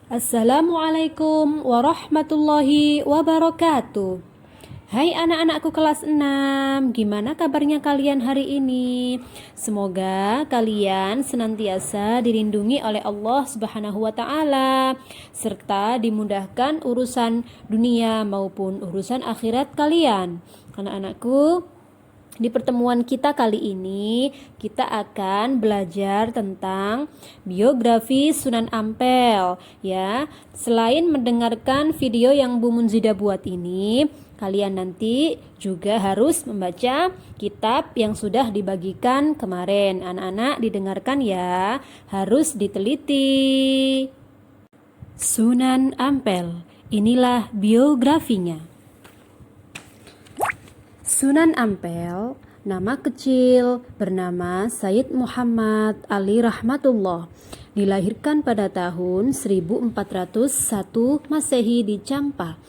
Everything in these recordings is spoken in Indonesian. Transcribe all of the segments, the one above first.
Assalamualaikum warahmatullahi wabarakatuh. Hai anak-anakku kelas 6, gimana kabarnya kalian hari ini? Semoga kalian senantiasa dilindungi oleh Allah Subhanahu wa taala serta dimudahkan urusan dunia maupun urusan akhirat kalian. Anak-anakku, di pertemuan kita kali ini, kita akan belajar tentang biografi Sunan Ampel. Ya, selain mendengarkan video yang Bu Munzida buat ini, kalian nanti juga harus membaca kitab yang sudah dibagikan kemarin. Anak-anak didengarkan ya, harus diteliti. Sunan Ampel, inilah biografinya. Sunan Ampel, nama kecil, bernama Sayyid Muhammad Ali Rahmatullah, dilahirkan pada tahun 1401 Masehi di Champa.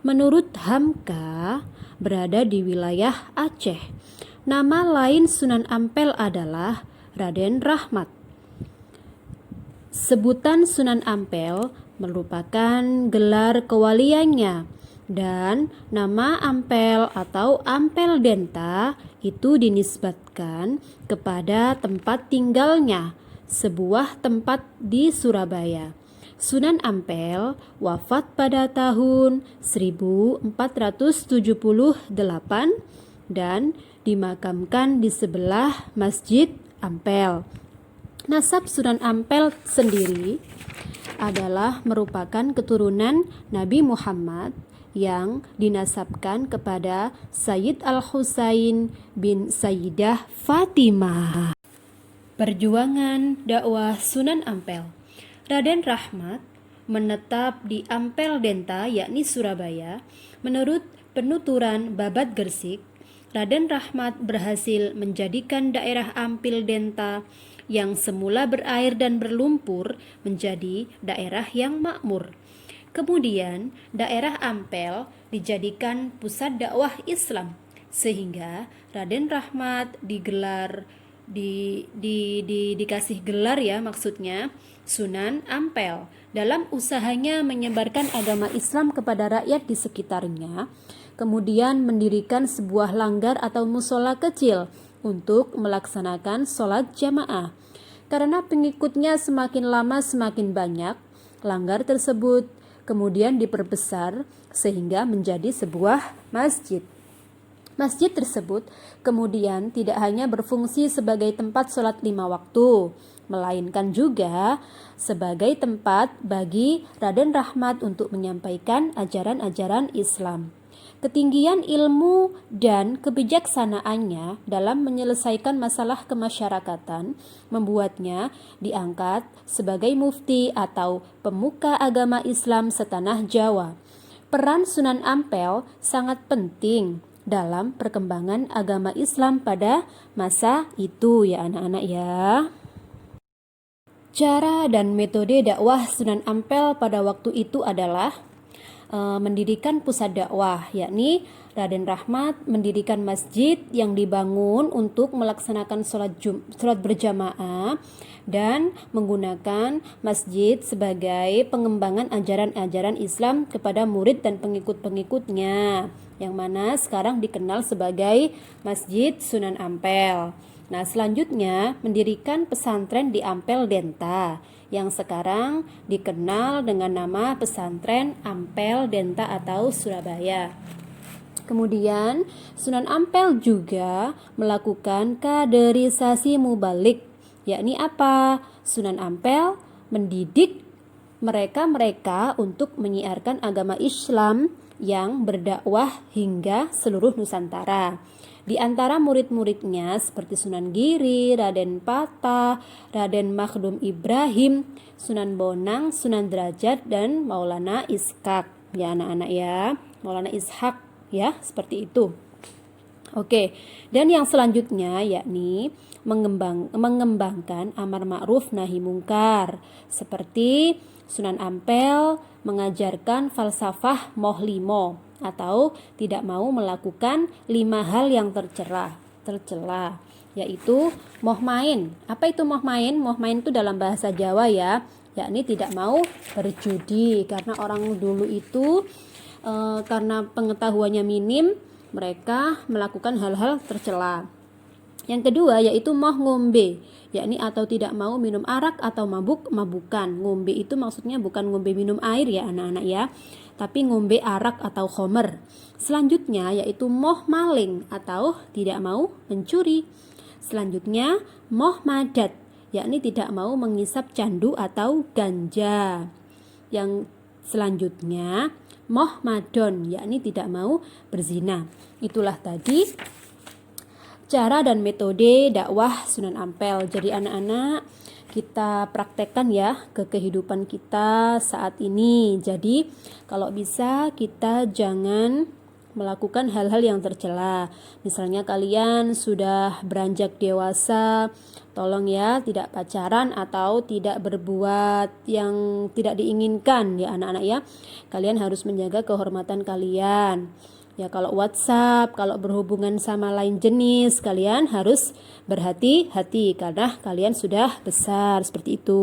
Menurut Hamka, berada di wilayah Aceh. Nama lain Sunan Ampel adalah Raden Rahmat. Sebutan Sunan Ampel merupakan gelar kewaliannya, dan nama Ampel atau Ampel Denta itu dinisbatkan kepada tempat tinggalnya, sebuah tempat di Surabaya. Sunan Ampel wafat pada tahun 1478 dan dimakamkan di sebelah Masjid Ampel. Nasab Sunan Ampel sendiri adalah merupakan keturunan Nabi Muhammad yang dinasabkan kepada Sayyid Al-Husain bin Sayyidah Fatimah. Perjuangan dakwah Sunan Ampel. Raden Rahmat menetap di Ampel Denta yakni Surabaya. Menurut penuturan Babat Gersik, Raden Rahmat berhasil menjadikan daerah Ampel Denta yang semula berair dan berlumpur menjadi daerah yang makmur. Kemudian daerah Ampel dijadikan pusat dakwah Islam, sehingga Raden Rahmat dikasih gelar ya, maksudnya Sunan Ampel. Dalam usahanya menyebarkan agama Islam kepada rakyat di sekitarnya, kemudian mendirikan sebuah langgar atau musola kecil untuk melaksanakan sholat jamaah. Karena pengikutnya semakin lama semakin banyak, langgar tersebut kemudian diperbesar sehingga menjadi sebuah masjid. Masjid tersebut kemudian tidak hanya berfungsi sebagai tempat sholat 5 waktu, melainkan juga sebagai tempat bagi Raden Rahmat untuk menyampaikan ajaran-ajaran Islam. Ketinggian ilmu dan kebijaksanaannya dalam menyelesaikan masalah kemasyarakatan membuatnya diangkat sebagai mufti atau pemuka agama Islam setanah Jawa. Peran Sunan Ampel sangat penting dalam perkembangan agama Islam pada masa itu ya anak-anak ya. Cara dan metode dakwah Sunan Ampel pada waktu itu adalah mendirikan pusat dakwah, yakni Raden Rahmat mendirikan masjid yang dibangun untuk melaksanakan sholat berjamaah dan menggunakan masjid sebagai pengembangan ajaran-ajaran Islam kepada murid dan pengikut-pengikutnya, yang mana sekarang dikenal sebagai Masjid Sunan Ampel. Nah, selanjutnya mendirikan pesantren di Ampel Denta yang sekarang dikenal dengan nama Pesantren Ampel Denta atau Surabaya. Kemudian Sunan Ampel juga melakukan kaderisasi mubalik, yakni apa? Sunan Ampel mendidik mereka-mereka untuk menyiarkan agama Islam yang berdakwah hingga seluruh Nusantara. Di antara murid-muridnya seperti Sunan Giri, Raden Patah, Raden Makhdum Ibrahim, Sunan Bonang, Sunan Derajat, dan Maulana Ishaq. Ya anak-anak ya, Maulana Ishaq ya, seperti itu. Oke, dan yang selanjutnya yakni mengembangkan amar ma'ruf nahi mungkar. Seperti Sunan Ampel mengajarkan falsafah moh limo atau tidak mau melakukan 5 hal yang tercela, yaitu moh main. Apa itu moh main? Moh main itu dalam bahasa Jawa ya, yakni tidak mau berjudi. Karena orang dulu itu karena pengetahuannya minim, mereka melakukan hal-hal tercela. Yang kedua yaitu moh ngombe, yakni atau tidak mau minum arak atau mabuk-mabukan. Ngombe itu maksudnya bukan ngombe minum air ya anak-anak ya, tapi ngombe arak atau khomer. Selanjutnya yaitu moh maling atau tidak mau mencuri. Selanjutnya moh madat, yakni tidak mau mengisap candu atau ganja. Yang selanjutnya moh madon, yakni tidak mau berzina. Itulah tadi cara dan metode dakwah Sunan Ampel. Jadi anak-anak kita praktekkan ya ke kehidupan kita saat ini. Jadi kalau bisa kita jangan melakukan hal-hal yang tercela. Misalnya kalian sudah beranjak dewasa, tolong ya tidak pacaran atau tidak berbuat yang tidak diinginkan ya anak-anak ya. Kalian harus menjaga kehormatan kalian. Ya kalau WhatsApp, kalau berhubungan sama lain jenis, kalian harus berhati-hati karena kalian sudah besar seperti itu.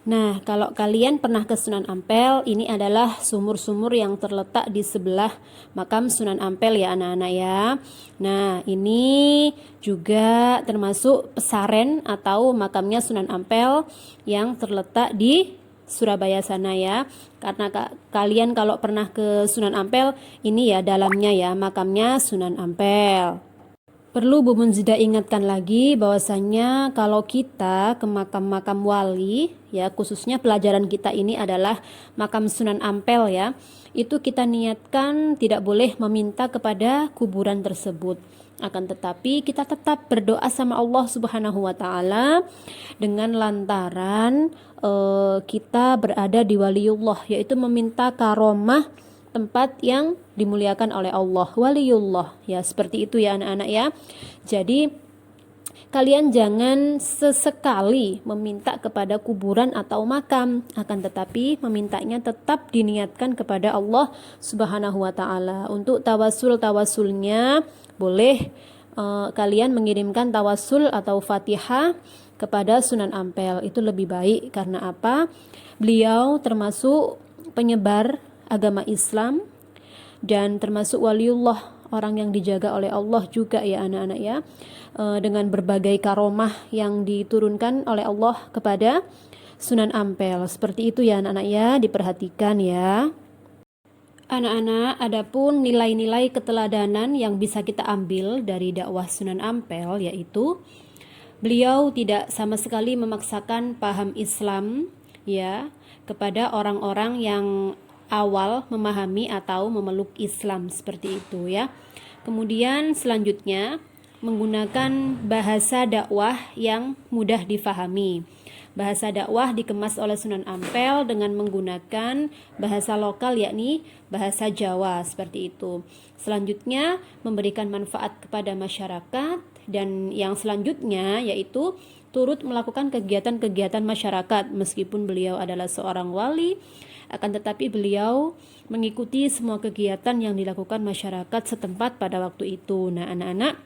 Nah, kalau kalian pernah ke Sunan Ampel, ini adalah sumur-sumur yang terletak di sebelah makam Sunan Ampel ya anak-anak ya. Nah, ini juga termasuk pesaren atau makamnya Sunan Ampel yang terletak di Surabaya sana ya. Karena kalian kalau pernah ke Sunan Ampel, ini ya dalamnya ya makamnya Sunan Ampel. Perlu Bu Munzidah ingatkan lagi bahwasanya kalau kita ke makam-makam wali ya, khususnya pelajaran kita ini adalah makam Sunan Ampel ya, itu kita niatkan tidak boleh meminta kepada kuburan tersebut. Akan tetapi kita tetap berdoa sama Allah Subhanahu wa taala dengan lantaran kita berada di waliullah, yaitu meminta karomah tempat yang dimuliakan oleh Allah, waliullah ya, seperti itu ya anak-anak ya. Jadi kalian jangan sesekali meminta kepada kuburan atau makam, akan tetapi memintanya tetap diniatkan kepada Allah Subhanahu wa taala. Untuk tawasulnya boleh kalian mengirimkan tawasul atau Fatihah kepada Sunan Ampel, itu lebih baik. Karena apa? Beliau termasuk penyebar agama Islam dan termasuk waliullah, orang yang dijaga oleh Allah juga ya anak-anak ya, dengan berbagai karomah yang diturunkan oleh Allah kepada Sunan Ampel. Seperti itu ya anak-anak ya, diperhatikan ya. Anak-anak, adapun nilai-nilai keteladanan yang bisa kita ambil dari dakwah Sunan Ampel yaitu beliau tidak sama sekali memaksakan paham Islam ya kepada orang-orang yang awal memahami atau memeluk Islam seperti itu ya. Kemudian selanjutnya menggunakan bahasa dakwah yang mudah difahami. Bahasa dakwah dikemas oleh Sunan Ampel dengan menggunakan bahasa lokal yakni bahasa Jawa seperti itu. Selanjutnya memberikan manfaat kepada masyarakat, dan yang selanjutnya yaitu turut melakukan kegiatan-kegiatan masyarakat. Meskipun beliau adalah seorang wali, akan tetapi beliau mengikuti semua kegiatan yang dilakukan masyarakat setempat pada waktu itu. Nah anak-anak,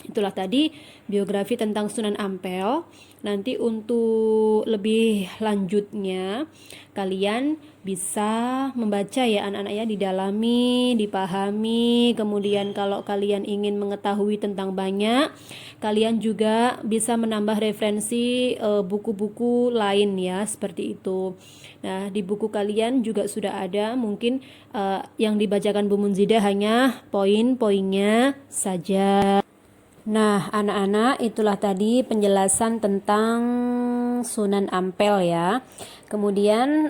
itulah tadi biografi tentang Sunan Ampel. Nanti untuk lebih lanjutnya kalian bisa membaca ya anak-anak ya, didalami, dipahami. Kemudian kalau kalian ingin mengetahui tentang banyak, kalian juga bisa menambah referensi buku-buku lain ya, seperti itu. Nah, di buku kalian juga sudah ada, mungkin yang dibacakan Bu Munzidah hanya poin-poinnya saja. Nah, anak-anak, itulah tadi penjelasan tentang Sunan Ampel ya. Kemudian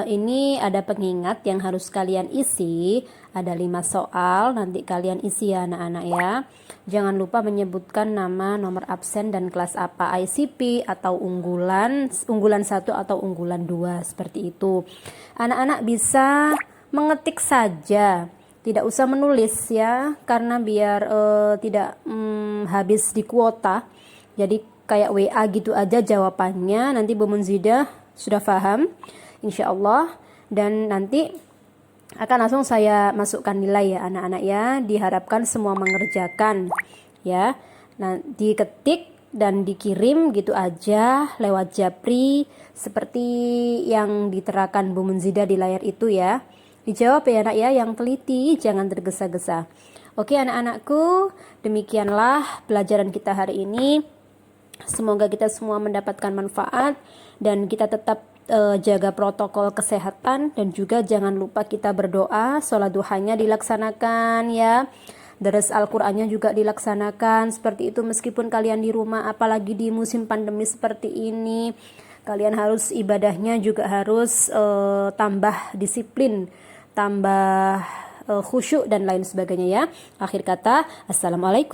ini ada pengingat yang harus kalian isi. Ada 5 soal, nanti kalian isi ya anak-anak ya. Jangan lupa menyebutkan nama, nomor absen, dan kelas apa, ICP atau unggulan 1 atau unggulan 2, seperti itu. Anak-anak bisa mengetik saja, tidak usah menulis ya, karena biar tidak habis di kuota. Jadi kayak WA gitu aja jawabannya. Nanti Bu Munzidah sudah paham insya Allah, dan nanti akan langsung saya masukkan nilai ya anak-anak ya. Diharapkan semua mengerjakan ya. Nah, diketik dan dikirim gitu aja lewat Japri seperti yang diterakan Bu Munzida di layar itu ya. Dijawab ya anak ya, yang teliti, jangan tergesa-gesa. Oke anak-anakku, demikianlah pelajaran kita hari ini. Semoga kita semua mendapatkan manfaat dan kita tetap jaga protokol kesehatan, dan juga jangan lupa kita berdoa, sholat duhanya dilaksanakan ya. Deres Al-Qur'annya juga dilaksanakan seperti itu meskipun kalian di rumah, apalagi di musim pandemi seperti ini. Kalian harus ibadahnya juga harus tambah disiplin, tambah khusyuk dan lain sebagainya ya. Akhir kata, assalamualaikum.